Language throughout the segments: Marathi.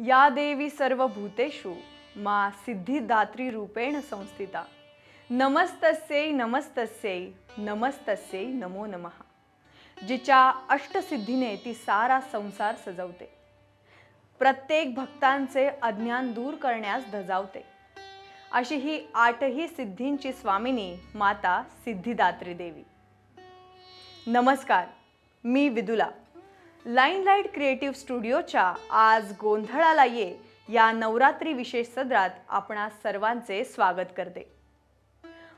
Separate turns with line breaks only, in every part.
या देवी सर्वभूतेषु मा सिद्धिदात्री रूपेण संस्थिता। नमस्तस्यै नमस्तस्यै नमस्तस्यै नमो नमः। जिच्या अष्टसिद्धीने ती सारा संसार सजवते, प्रत्येक भक्तांचे अज्ञान दूर करण्यास धजावते, अशी ही आठही सिद्धींची स्वामिनी माता सिद्धिदात्री देवी। नमस्कार, मी विदुला। लाईनलाईट क्रिएटिव्ह स्टुडिओच्या आज गोंधळाला ये या नवरात्री विशेष सदरात आपणा सर्वांचे स्वागत करते।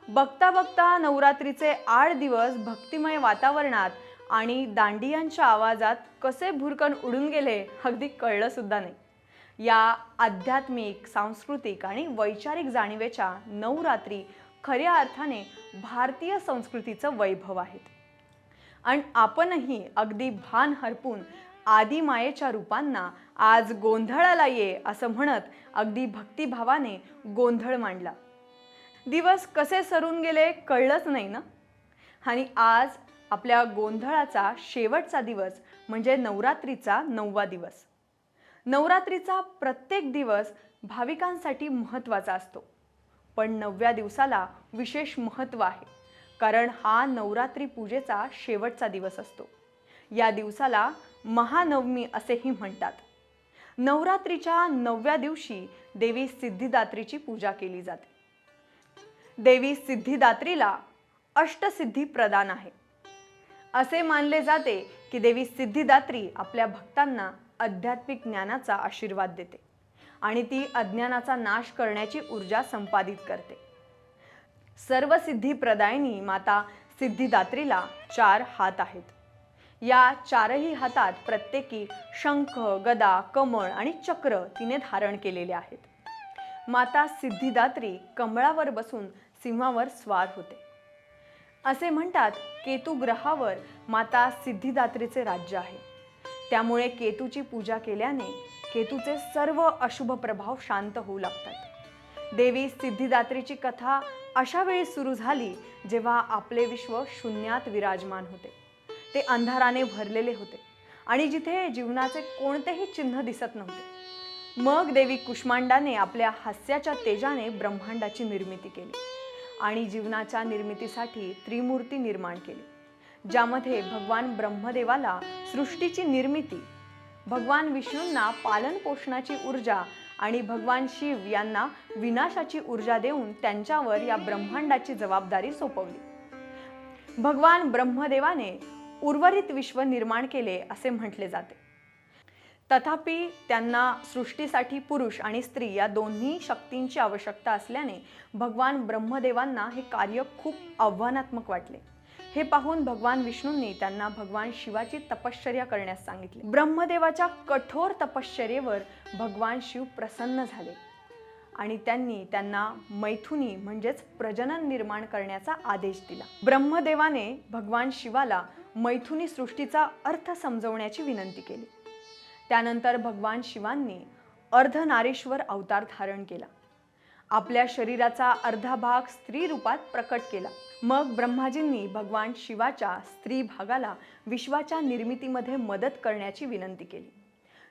बघता बघता नवरात्रीचे 8 दिवस भक्तिमय वातावरणात आणि दांडियांच्या आवाजात कसे भुरकन उडून गेले अगदी कळलं सुद्धा नाही। या आध्यात्मिक, सांस्कृतिक आणि वैचारिक जाणीवेच्या नवरात्री खऱ्या अर्थाने भारतीय संस्कृतीचं वैभव आहेत। आणि आपणही अगदी भान हरपून आदिमायेच्या रूपांना आज गोंधळाला ये असं म्हणत अगदी भक्तिभावाने गोंधळ मांडला। दिवस कसे सरून गेले कळलंच नाही ना। आणि आज आपल्या गोंधळाचा शेवटचा दिवस म्हणजे नवरात्रीचा 9वा दिवस। नवरात्रीचा प्रत्येक दिवस भाविकांसाठी महत्त्वाचा असतो, पण 9व्या दिवसाला विशेष महत्त्व आहे, कारण हा नवरात्री पूजेचा शेवटचा दिवस असतो। या दिवसाला महानवमी असेही म्हणतात। नवरात्रीच्या 9व्या दिवशी देवी सिद्धिदात्रीची पूजा केली जाते। देवी सिद्धिदात्रीला अष्टसिद्धी प्रदान आहे। असे मानले जाते की देवी सिद्धिदात्री आपल्या भक्तांना आध्यात्मिक ज्ञानाचा आशीर्वाद देते आणि ती अज्ञानाचा नाश करण्याची ऊर्जा संपादित करते। सर्व सिद्धी प्रदायिनी माता सिद्धिदात्रीला 4 हात आहेत। या 4ही हातात प्रत्येकी शंख, गदा, कमळ आणि चक्र तिने धारण केलेले आहेत। माता सिद्धिदात्री कमळावर बसून सिंहावर स्वार होते। असे म्हणतात केतू ग्रहावर माता सिद्धिदात्रीचे राज्य आहे, त्यामुळे केतूची पूजा केल्याने केतूचे सर्व अशुभ प्रभाव शांत होऊ लागतात। देवी सिद्धिदात्रीची कथा अशा वेळी सुरू झाली जेव्हा आपले विश्व शून्यात विराजमान होते, ते अंधाराने भरलेले होते आणि जिथे जीवनाचे कोणतेही चिन्ह दिसत नव्हते। मग देवी कुष्मांडाने आपल्या हास्याच्या तेजाने ब्रह्मांडाची निर्मिती केली आणि जीवनाच्या निर्मितीसाठी त्रिमूर्ती निर्माण केली, ज्यामध्ये भगवान ब्रह्मदेवाला सृष्टीची निर्मिती, भगवान विष्णूंना पालन पोषणाची ऊर्जा आणि भगवान शिव यांना विनाशाची ऊर्जा देऊन त्यांच्यावर या ब्रह्मांडाची जबाबदारी सोपवली। भगवान ब्रह्मदेवाने उर्वरित विश्व निर्माण केले असे म्हटले जाते। तथापि त्यांना सृष्टीसाठी पुरुष आणि स्त्री या दोन्ही शक्तींची आवश्यकता असल्याने भगवान ब्रह्मदेवांना हे कार्य खूप आव्हानात्मक वाटले। हे पाहून भगवान विष्णूंनी त्यांना भगवान शिवाची तपश्चर्या करण्यास सांगितले। ब्रह्मदेवाच्या कठोर तपश्चर्येवर भगवान शिव प्रसन्न झाले आणि त्यांनी त्यांना मैथुनी म्हणजेच प्रजनन निर्माण करण्याचा आदेश दिला। ब्रह्मदेवाने भगवान शिवाला मैथुनी सृष्टीचा अर्थ समजवण्याची विनंती केली। त्यानंतर भगवान शिवांनी अर्धनारीश्वर अवतार धारण केला, आपल्या शरीराचा अर्धा भाग स्त्री रूपात प्रकट केला। मग ब्रह्माजींनी भगवान शिवाच्या स्त्री भागाला विश्वाच्या निर्मितीमध्ये मदत करण्याची विनंती केली,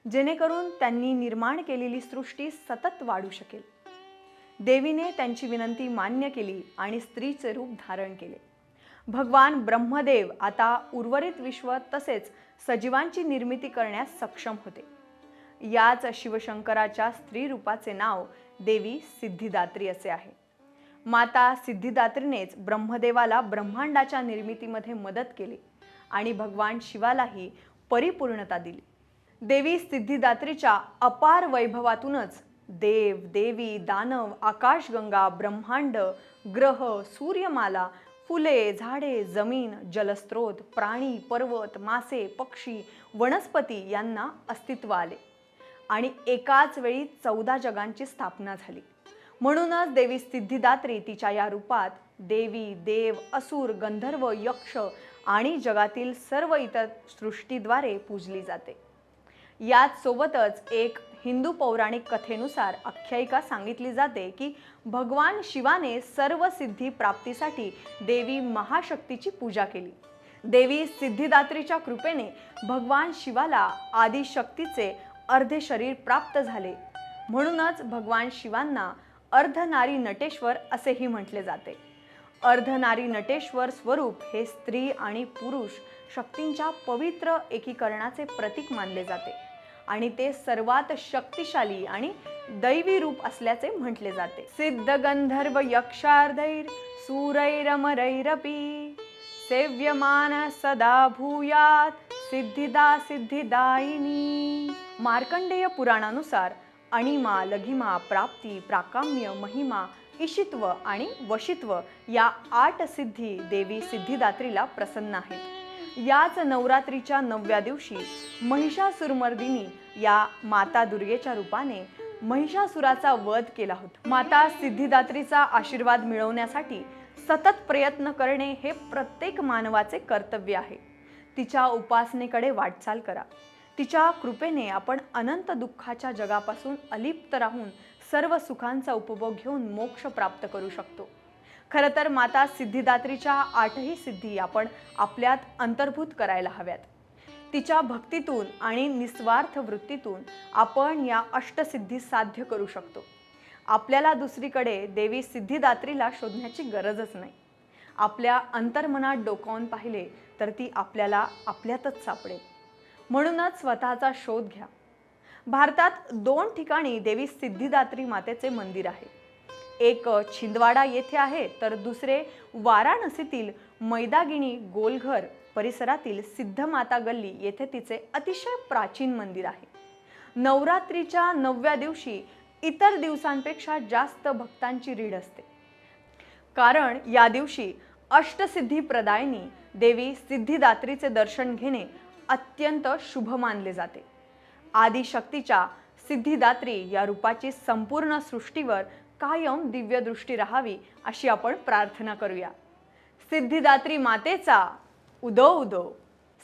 जेणेकरून त्यांनी निर्माण केलेली सृष्टी सतत वाढू शकेल। देवीने त्यांची विनंती मान्य केली आणि स्त्रीचे रूप धारण केले। भगवान ब्रह्मदेव आता उर्वरित विश्व तसेच सजीवांची निर्मिती करण्यास सक्षम होते। याच शिवशंकराच्या स्त्री रूपाचे नाव देवी सिद्धिदात्री असे आहे। माता सिद्धिदात्रीनेच ब्रह्मदेवाला ब्रह्मांडाच्या निर्मितीमध्ये मदत केली आणि भगवान शिवालाही परिपूर्णता दिली। देवी सिद्धिदात्रीच्या अपार वैभवातूनच देव, देवी, दानव, आकाशगंगा, ब्रह्मांड, ग्रह, सूर्यमाला, फुले, झाडे, जमीन, जलस्रोत, प्राणी, पर्वत, मासे, पक्षी, वनस्पती यांना अस्तित्व आले आणि एकाच वेळी 14 जगांची स्थापना झाली। म्हणूनच देवी सिद्धिदात्री तिच्या या रूपात देवी, देव, असुर, गंधर्व, यक्ष आणि जगातील सर्व इतर सृष्टीद्वारे पूजली जाते। याच सोबतच एक हिंदू पौराणिक कथेनुसार आख्यायिका सांगितली जाते की भगवान शिवाने सर्व सिद्धी प्राप्तीसाठी देवी महाशक्तीची पूजा केली। देवी सिद्धिदात्रीच्या कृपेने भगवान शिवाला आदिशक्तीचे अर्धे शरीर प्राप्त झाले. म्हणूनच भगवान शिवांना अर्धनारी नटेश्वर असेही म्हटले जाते. अर्धनारी नटेश्वर स्वरूप हे स्त्री आणि पुरुष शक्तींच्या पवित्र एकीकरणाचे प्रतीक मानले जाते आणि ते सर्वात शक्तिशाली आणि दैवी रूप असल्याचे म्हटले जाते. सिद्ध गंधर्व यक्षार्धैर सूरैरमरैरपि सेव्यमान सदा भूयात सिद्धिदा सिद्धिदायिनी. मार्कंडेय पुराणानुसार अणिमा, लघिमा, प्राप्ती, प्राकाम्य, महिमा, ईशित्व आणि वशित्व या 8 सिद्धी देवी सिद्धिदात्रीला प्रसन्न आहेत. याच नवरात्रीच्या 9व्या दिवशी महिषासुरमर्दिनी या माता दुर्गेच्या रूपाने महिषासुराचा वध केला होता. माता सिद्धिदात्रीचा आशीर्वाद मिळवण्यासाठी सतत प्रयत्न करणे हे प्रत्येक मानवाचे कर्तव्य आहे. तिच्या उपासनेकडे वाटचाल करा. तिच्या कृपेने आपण अनंत दुःखाच्या जगापासून अलिप्त राहून सर्व सुखांचा उपभोग घेऊन मोक्ष प्राप्त करू शकतो. खरं तर माता सिद्धिदात्रीच्या 8ही सिद्धी आपण आपल्यात अंतर्भूत करायला हव्यात. तिच्या भक्तीतून आणि निस्वार्थ वृत्तीतून आपण या अष्टसिद्धी साध्य करू शकतो. आपल्याला दुसरीकडे देवी सिद्धिदात्रीला शोधण्याची गरजच नाही. आपल्या अंतर्मनात डोकावून पाहिले तर ती आपल्याला आपल्यातच सापडेल. म्हणूनच स्वतःचा शोध घ्या. भारतात 2 ठिकाणी देवी सिद्धिदात्री मातेचे मंदिर आहे. एक छिंदवाडा येथे आहे तर दुसरे वाराणसीतील मैदागिनी गोलघर परिसरातील सिद्धमाता गल्ली येथे तिचे अतिशय प्राचीन मंदिर आहे. नवरात्रीच्या 9व्या दिवशी इतर दिवसांपेक्षा जास्त भक्तांची रीढ असते. कारण या दिवशी अष्टसिद्धी प्रदायिनी देवी सिद्धिदात्रीचे दर्शन घेणे अत्यंत शुभ मानले जाते. आदिशक्तीच्या सिद्धिदात्री या रूपाची संपूर्ण सृष्टीवर कायम दिव्य दृष्टी राहावी अशी आपण प्रार्थना करूया. सिद्धिदात्री मातेचा उदो उदो.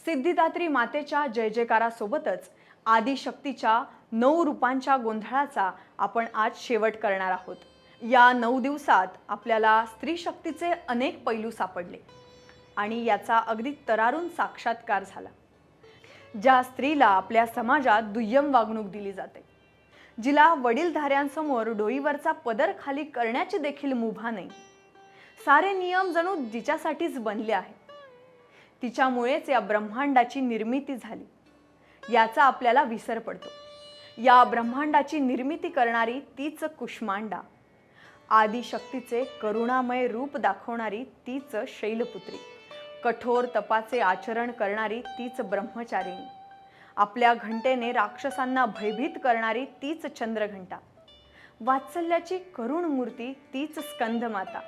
सिद्धिदात्री मातेच्या जय जयकारासोबतच आदिशक्तीच्या 9 रूपांच्या गोंधळाचा आपण आज शेवट करणार आहोत. या 9 दिवसात आपल्याला स्त्री शक्तीचे अनेक पैलू सापडले आणि याचा अगदी तरारून साक्षात्कार झाला. ज्या स्त्रीला आपल्या समाजात दुय्यम वागणूक दिली जाते, जिला वडीलधाऱ्यांसमोर डोईवरचा पदर खाली करण्याची देखील मुभा नाही, सारे नियम जणू जिच्यासाठीच बनले आहेत, तिच्यामुळेच या ब्रह्मांडाची निर्मिती झाली याचा आपल्याला विसर पडतो. या ब्रह्मांडाची निर्मिती करणारी तीच कुष्मांडा, आदिशक्तीचे करुणामय रूप दाखवणारी तीच शैलपुत्री, कठोर तपाचे आचरण करणारी तीच ब्रह्मचारिणी, आपल्या घंटेने राक्षसांना भयभीत करणारी तीच चंद्रघंटा, वात्सल्याची करुण मूर्ती तीच स्कंदमाता,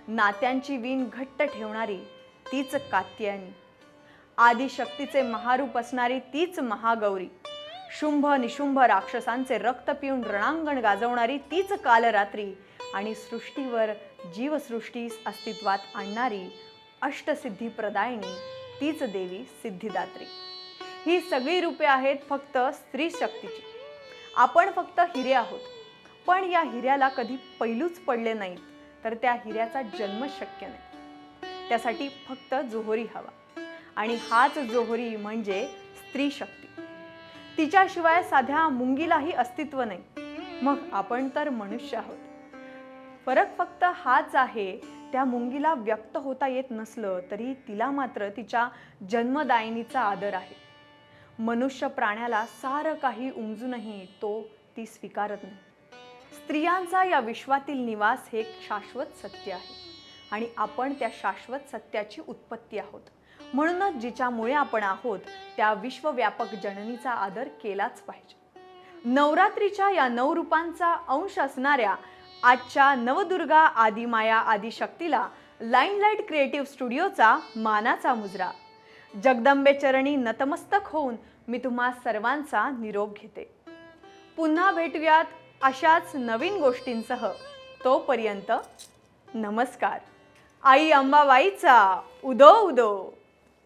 नात्यांची वीण घट्ट ठेवणारी तीच कात्यायनी, आदिशक्तीचे महारूप असणारी तीच महागौरी, शुंभ निशुंभ राक्षसांचे रक्त पिऊन रणांगण गाजवणारी तीच कालरात्री आणि सृष्टीवर जीवसृष्टी अस्तित्वात आणणारी अष्टसिद्धी प्रदायिनी तीच देवी सिद्धिदात्री. ही सगळी रूपे आहेत फक्त स्त्री शक्तीची. आपण फक्त हिरे आहोत, पण या हिऱ्याला कधी पैलूच पडले नाहीत तर त्या हिऱ्याचा जन्म शक्य नाही. त्यासाठी फक्त जोहरी हवा आणि हाच जोहरी म्हणजे स्त्री शक्ती. तिच्याशिवाय साध्या मुंगीलाही अस्तित्व नाही. मग आपण तर मनुष्य आहोत. फरक फक्त हाच आहे, त्या मुंगीला व्यक्त होता येत नसलं तरी तिला मात्र तिच्या जन्मदायिनीचा आदर आहे. मनुष्य प्राण्याला सारं काही उमजूनही तो ती स्वीकारत नाही. स्त्रियांचा या विश्वातील निवास हे शाश्वत सत्य आहे आणि आपण त्या शाश्वत सत्याची उत्पत्ती आहोत. म्हणूनच जिच्यामुळे आपण आहोत त्या विश्वव्यापक जननीचा आदर केलाच पाहिजे. नवरात्रीच्या या 9 रूपांचा अंश असणाऱ्या आजच्या नवदुर्गा आदिमाया आदिशक्तीला लाईनलाईट क्रिएटिव्ह स्टुडिओचा मानाचा मुजरा. जगदंबे चरणी नतमस्तक होऊन मी तुम्हा सर्वांचा निरोप घेते. पुन्हा भेटूयात अशाच नवीन गोष्टींसह. तोपर्यंत नमस्कार. आई अंबाबाईचा उदो उदो.